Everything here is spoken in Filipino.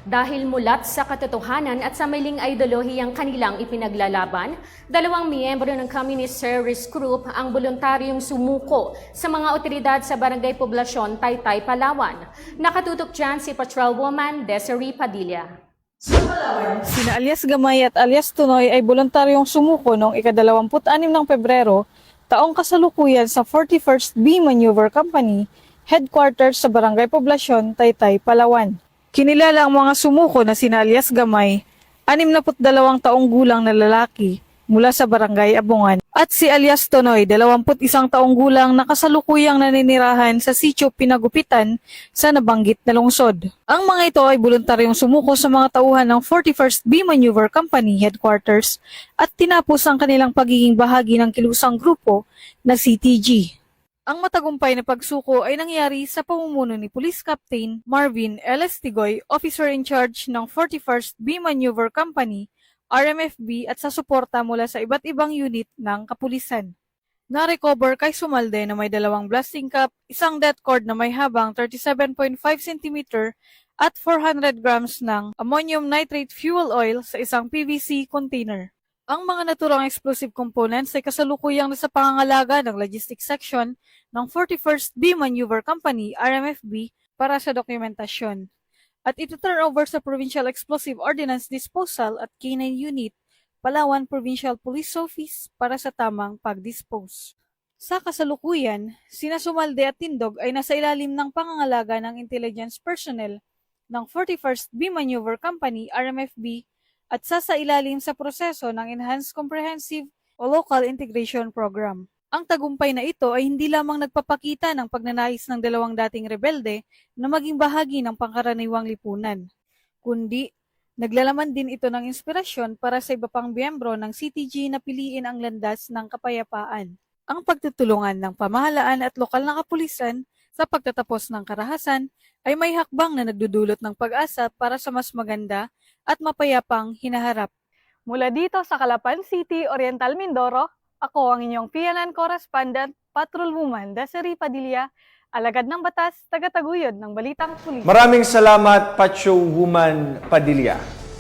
Dahil mulat sa katotohanan at sa maling ideolohiyang kanilang ipinaglalaban, 2 miyembro ng Communist Terrorist Group ang voluntaryong sumuko sa mga otoridad sa Barangay Poblasyon, Taytay, Palawan. Nakatutok dyan si Patrolwoman Desiree Padilla. Sina alias Gamay at alias Tunoy ay voluntaryong sumuko noong ika-26 ng Pebrero, taong kasalukuyan sa 41st B Maneuver Company, headquarters sa Barangay Poblasyon, Taytay, Palawan. Kinilala ang mga sumuko na sina alias Gamay, 62 taong gulang na lalaki mula sa Barangay Abungan, at si alias Tonoy, 21 taong gulang na kasalukuyang naninirahan sa Sitio Pinagupitan sa nabanggit na lungsod. Ang mga ito ay voluntaryong sumuko sa mga tauhan ng 41st B Maneuver Company headquarters at tinapos ang kanilang pagiging bahagi ng kilusang grupo na CTG. Ang matagumpay na pagsuko ay nangyari sa pamumuno ni Police Captain Marvin L. Estigoy, officer in charge ng 41st B Maneuver Company, RMFB, at sa suporta mula sa iba't ibang unit ng kapulisan. Na-recover kay Sumalde na may 2 blasting cap, isang death cord na may habang 37.5 cm at 400 grams ng ammonium nitrate fuel oil sa isang PVC container. Ang mga naturang explosive components ay kasalukuyang nasa pangangalaga ng Logistics Section ng 41st B Maneuver Company, RMFB, para sa dokumentasyon. At ito turn over sa Provincial Explosive Ordnance Disposal at K9 Unit, Palawan Provincial Police Office para sa tamang pag-dispose. Sa kasalukuyan, sina Sumalde at Tindog ay nasa ilalim ng pangangalaga ng intelligence personnel ng 41st B Maneuver Company, RMFB, at sasailalim sa proseso ng Enhanced Comprehensive o Local Integration Program. Ang tagumpay na ito ay hindi lamang nagpapakita ng pagnanais ng 2 dating rebelde na maging bahagi ng pangkaraniwang lipunan, kundi naglalaman din ito ng inspirasyon para sa iba pang miyembro ng CTG na piliin ang landas ng kapayapaan. Ang pagtutulungan ng pamahalaan at lokal na kapulisan sa pagtatapos ng karahasan ay may hakbang na nagdudulot ng pag-asa para sa mas maganda at mapayapang hinaharap. Mula dito sa Calapan City, Oriental Mindoro, ako ang inyong PNN correspondent, Patrolwoman Desiree Padilla, alagad ng batas, tagataguyod ng Balitang Pulis. Maraming salamat, Patrolwoman Padilla.